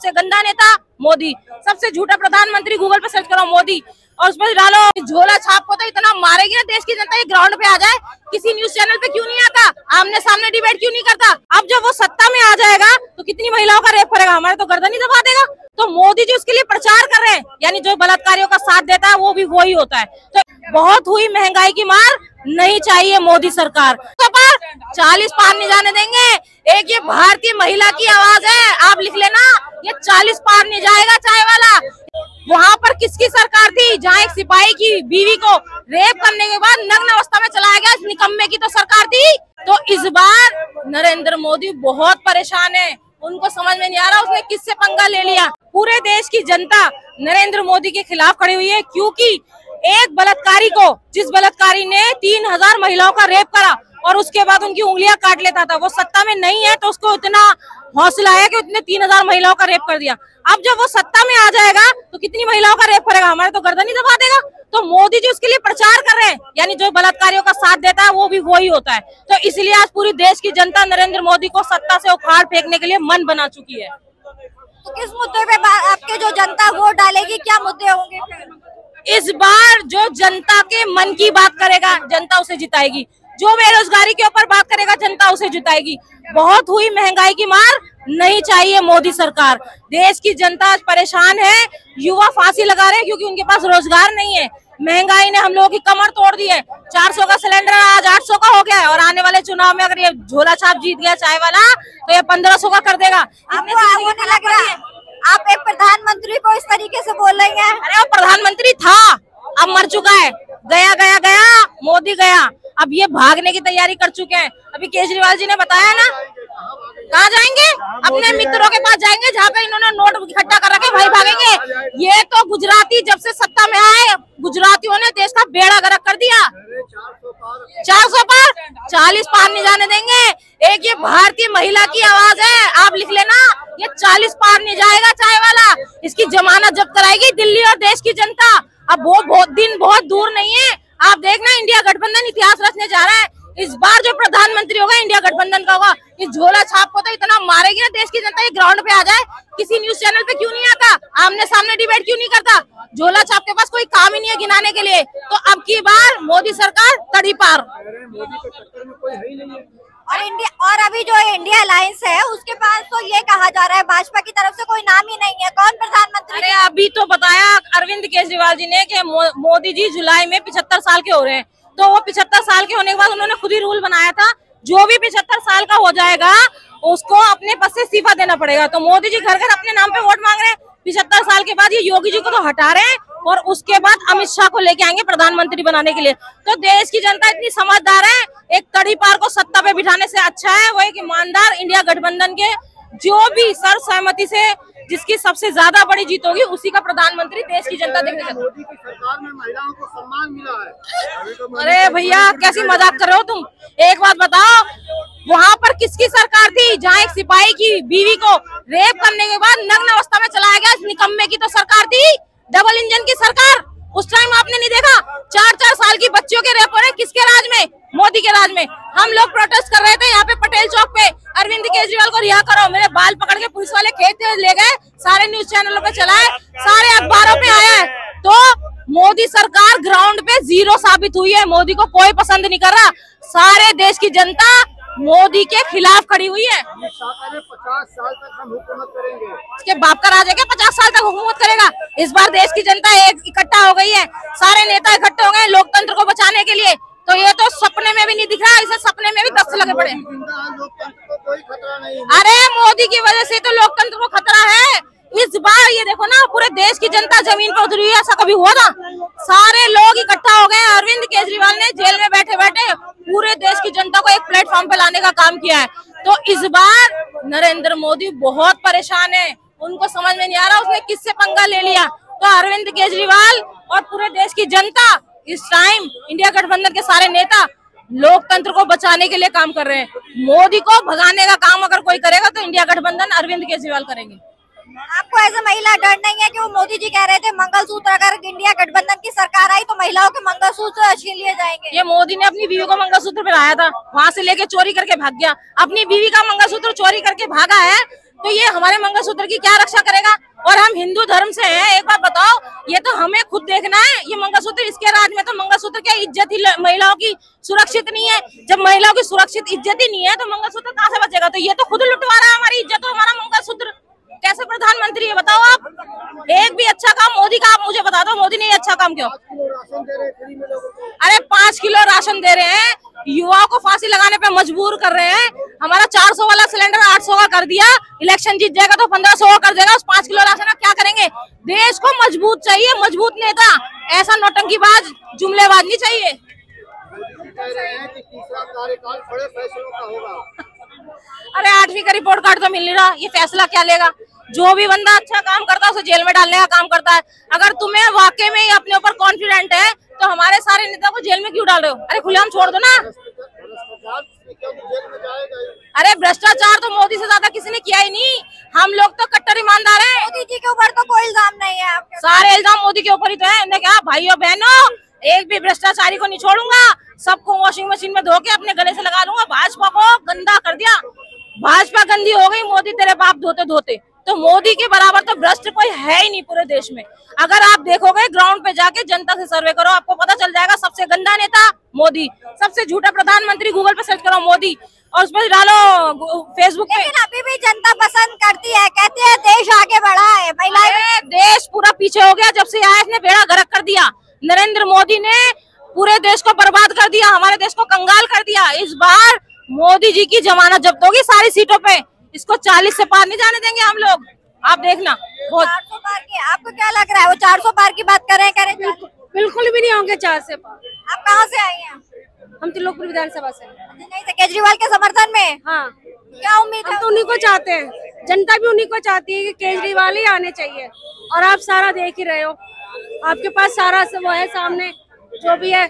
सबसे गंदा नेता मोदी, सबसे झूठा प्रधानमंत्री गूगल पे सर्च करो मोदी और उस पर डालो झोला छाप को तो इतना मारेगी ना देश की जनता, ये ग्राउंड पे आ जाए। किसी न्यूज चैनल पे क्यों नहीं आता, आमने सामने डिबेट क्यों नहीं करता? अब जब वो सत्ता में आ जाएगा तो कितनी महिलाओं का रेप करेगा, हमारे तो गर्दन ही दबा देगा। तो मोदी जी उसके लिए प्रचार कर रहे हैं, यानी जो बलात्कारियों का साथ देता है वो भी वही होता है। तो बहुत हुई महंगाई की मार, नहीं चाहिए मोदी सरकार। तो पर 40 पार नहीं जाने देंगे। एक ये भारतीय महिला की आवाज है, आप लिख लेना, ये 40 पार नहीं जाएगा चाय वाला। वहाँ पर किसकी सरकार थी जहाँ एक सिपाही की बीवी को रेप करने के बाद नग्न अवस्था में चलाया गया, इस निकम्मे की तो सरकार थी। तो इस बार नरेंद्र मोदी बहुत परेशान है, उनको समझ में नहीं आ रहा उसने किससे पंगा ले लिया। पूरे देश की जनता नरेंद्र मोदी के खिलाफ खड़ी हुई है, क्योंकि एक बलात्कारी को, जिस बलात्कारी ने 3000 महिलाओं का रेप करा और उसके बाद उनकी उंगलियां काट लेता था, वो सत्ता में नहीं है तो उसको इतना हौसला है कि उसने 3000 महिलाओं का रेप कर दिया। अब जब वो सत्ता में आ जाएगा तो कितनी महिलाओं का रेप करेगा, हमारे तो गर्दन ही दबा देगा। तो मोदी जी उसके लिए प्रचार कर रहे हैं, यानी जो बलात्कारियों का साथ देता है वो भी वही होता है। तो इसलिए आज पूरी देश की जनता नरेंद्र मोदी को सत्ता से उखाड़ फेंकने के लिए मन बना चुकी है। तो किस मुद्दे पे आपके जो जनता वोट डालेगी, क्या मुद्दे होंगे फिर? इस बार जो जनता के मन की बात करेगा जनता उसे जिताएगी, जो बेरोजगारी के ऊपर बात करेगा जनता उसे जिताएगी। बहुत हुई महंगाई की मार, नहीं चाहिए मोदी सरकार। देश की जनता आज परेशान है, युवा फांसी लगा रहे हैं क्योंकि उनके पास रोजगार नहीं है। महंगाई ने हम लोगों की कमर तोड़ दी है। 400 का सिलेंडर आज 800 का हो गया है और आने वाले चुनाव में अगर ये झोला छाप जीत गया चाय वाला तो ये 1500 का कर देगा। आपको आगे नहीं लग रहा आप एक प्रधानमंत्री को इस तरीके से बोल रही हैं? अरे वो प्रधानमंत्री था, अब मर चुका है, गया गया गया, मोदी गया, अब ये भागने की तैयारी कर चुके हैं। अभी केजरीवाल जी ने बताया ना, कहाँ जाएंगे? अपने मित्रों के पास जाएंगे जहाँ पे इन्होंने नोट इकट्ठा कर रखे, भाई भागेंगे। ये तो गुजराती जब से सत्ता में आए, गुजरातियों ने देश का बेड़ा गर्क कर दिया। 400 पार, 40 पार नहीं जाने देंगे। एक ये भारतीय महिला की आवाज है, आप लिख लेना, ये 40 पार नहीं जाएगा चाय वाला। इसकी जमानत जब्त कराएगी दिल्ली और देश की जनता। अब वो बहुत दिन बहुत दूर नहीं है, आप देखना इंडिया गठबंधन इतिहास रचने जा रहा है। इस बार जो प्रधानमंत्री होगा इंडिया गठबंधन का होगा। इस झोला छाप को तो इतना मारेगी ना देश की जनता, ये ग्राउंड पे आ जाए। किसी न्यूज चैनल पे क्यों नहीं आता, आमने सामने डिबेट क्यों नहीं करता? झोला छाप के पास कोई काम ही नहीं है गिनाने के लिए। तो अब की बार मोदी सरकार तड़ी पार। और अभी जो इंडिया अलायंस है उसके पास तो ये कहा जा रहा है भाजपा की तरफ से कोई नाम ही नहीं है, कौन प्रधानमंत्री? अरे अभी तो बताया अरविंद केजरीवाल जी ने कि मोदी जी जुलाई में 75 साल के हो रहे हैं। तो वो 75 साल के होने के बाद उन्होंने खुद ही रूल बनाया था, जो भी 75 साल का हो जाएगा उसको अपने पद से इस्तीफा देना पड़ेगा। तो मोदी जी घर घर अपने नाम पे वोट मांग रहे हैं। 75 साल के बाद ये योगी जी को तो हटा रहे हैं और उसके बाद अमित शाह को लेके आएंगे प्रधानमंत्री बनाने के लिए। तो देश की जनता इतनी समझदार है, एक तड़ी पार को सत्ता पे बिठाने से अच्छा है वो एक ईमानदार इंडिया गठबंधन के जो भी सर्वसहमति से जिसकी सबसे ज्यादा बड़ी जीत होगी उसी का प्रधानमंत्री देश की जनता देखने जाती है। मोदी की सरकार में महिलाओं को सम्मान मिला है। अरे भैया कैसी मजाक कर रहे हो तुम? एक बात बताओ, वहाँ पर किसकी सरकार थी जहाँ एक सिपाही की बीवी को रेप करने के बाद नग्न अवस्था में चलाया गया, इस निकम्मे की तो सरकार थी, डबल इंजन की सरकार। उस टाइम आपने नहीं देखा 4-4 साल की बच्चियों के रेप हो रहे, किसके राज में? मोदी के राज में। हम लोग प्रोटेस्ट कर रहे थे यहाँ पे पटेल चौक पे, अरविंद केजरीवाल को रिहा करो। मेरे बाल पकड़ के पुलिस वाले खेत ले गए, सारे न्यूज चैनलों पे चलाए, सारे अखबारों पे आया है। तो मोदी सरकार ग्राउंड पे जीरो साबित हुई है, मोदी को कोई पसंद नहीं कर रहा। सारे देश की जनता मोदी के खिलाफ खड़ी हुई है। 50 साल तक हम हुकूमत करेंगे, इसके बाप का राज है क्या 50 साल तक हुकूमत करेगा? इस बार देश की जनता एक इकट्ठा हो गई है, सारे नेता इकट्ठे हो गए लोकतंत्र को बचाने के लिए। तो ये तो सपने में भी नहीं दिख रहा, इसे सपने में भी 10 लगे पड़े। लोकतंत्र को कोई खतरा नहीं है। अरे मोदी की वजह से तो लोकतंत्र को खतरा है। इस बार ये देखो ना, पूरे देश की जनता जमीन पर उतरी है, ऐसा कभी हुआ था? सारे लोग इकट्ठा हो गए। अरविंद केजरीवाल ने जेल में बैठे बैठे पूरे देश की जनता को एक प्लेटफॉर्म पे लाने का काम किया है। तो इस बार नरेंद्र मोदी बहुत परेशान है, उनको समझ में नहीं आ रहा उसने किससे पंगा ले लिया। तो अरविंद केजरीवाल और पूरे देश की जनता इस टाइम इंडिया गठबंधन के सारे नेता लोकतंत्र को बचाने के लिए काम कर रहे हैं। मोदी को भगाने का काम अगर कोई करेगा तो इंडिया गठबंधन अरविंद केजरीवाल करेंगे। आपको एज ए महिला डर नहीं है कि वो मोदी जी कह रहे थे मंगलसूत्र अगर इंडिया गठबंधन की सरकार आई तो महिलाओं के मंगलसूत्र छीन लिए जाएंगे? ये मोदी ने अपनी बीवी को मंगलसूत्र पहनाया था, वहाँ से लेके चोरी करके भाग गया, अपनी बीवी का मंगलसूत्र चोरी करके भागा है। तो ये हमारे मंगलसूत्र की क्या रक्षा करेगा? और हम हिंदू धर्म से हैं, एक बार बताओ, ये तो हमें खुद देखना है। ये मंगलसूत्र, इसके राज में तो मंगलसूत्र क्या इज्जत ही महिलाओं की सुरक्षित नहीं है। जब महिलाओं की सुरक्षित इज्जत ही नहीं है तो मंगलसूत्र कहाँ से बचेगा? तो ये तो खुद लुटवा रहा है हमारी इज्जत, और हमारा मंगलसूत्र कैसे प्रधानमंत्री है बताओ आप? एक भी अच्छा काम मोदी का आप मुझे बता दो, मोदी ने ये अच्छा काम क्यों? अरे 5 किलो राशन दे रहे हैं, युवाओं को फांसी लगाने पे मजबूर कर रहे हैं। हमारा 400 वाला सिलेंडर 800 का कर दिया, इलेक्शन जीत जाएगा तो 1500 का कर देगा। उस 5 किलो राशन का क्या करेंगे? देश को मजबूत चाहिए, मजबूत नेता, ऐसा नौटंकीबाज जुमलेबाज नहीं चाहिए। कह रहे हैं कि तीसरा कार्यकाल बड़े फैसलों का होगा। अरे 8वीं का रिपोर्ट कार्ड तो मिल नहीं रहा, ये फैसला क्या लेगा? जो भी बंदा अच्छा काम करता है उसे जेल में डालने का काम करता है। अगर तुम्हें वाकई में अपने ऊपर कॉन्फिडेंट है तो हमारे सारे नेता को जेल में क्यों डाल रहे हो? अरे खुलेआम छोड़ दो ना। अरे भ्रष्टाचार तो मोदी से ज्यादा किसी ने किया ही नहीं। हम लोग तो कट्टर ईमानदार हैं। मोदी जी के ऊपर तो कोई इल्जाम नहीं है आपके? सारे इल्जाम मोदी के ऊपर ही तो है। इन्हें क्या भाइयों बहनों, एक भी भ्रष्टाचारी को नहीं छोड़ूंगा, सबको वॉशिंग मशीन में धो के अपने गले से लगा लूंगा। भाजपा को गंदा कर दिया, भाजपा गंदी हो गई, मोदी तेरे बाप धोते धोते। तो मोदी के बराबर तो भ्रष्ट कोई है ही नहीं पूरे देश में। अगर आप देखोगे ग्राउंड पे जाके जनता से सर्वे करो, आपको पता चल जाएगा सबसे गंदा नेता मोदी, सबसे झूठा प्रधानमंत्री गूगल पे सर्च करो मोदी, और उसमें डालो फेसबुक पे। लेकिन अभी भी जनता पसंद करती है, कहती है देश आगे बढ़ा है, महिलाएं। देश पूरा पीछे हो गया जब से आया, इसने बेड़ा गर्क कर दिया। नरेंद्र मोदी ने पूरे देश को बर्बाद कर दिया, हमारे देश को कंगाल कर दिया। इस बार मोदी जी की जमानत जब्त होगी सारी सीटों पे, इसको 40 से पार नहीं जाने देंगे हम लोग, आप देखना। बहुत 400 पार की, आपको क्या लग रहा है वो 400 पार की बात कर रहे हैं? बिल्कुल भी नहीं होंगे 4 से पार। आप कहाँ से आई हैं? हम त्रिलोकपुर विधानसभा से। नहीं से केजरीवाल के समर्थन में? हाँ, क्या उम्मीद है? हम तो उन्हीं को चाहते हैं, जनता भी उन्हीं को चाहती है कि केजरीवाल ही आने चाहिए। और आप सारा देख ही रहे हो, आपके पास सारा वो है सामने, जो भी है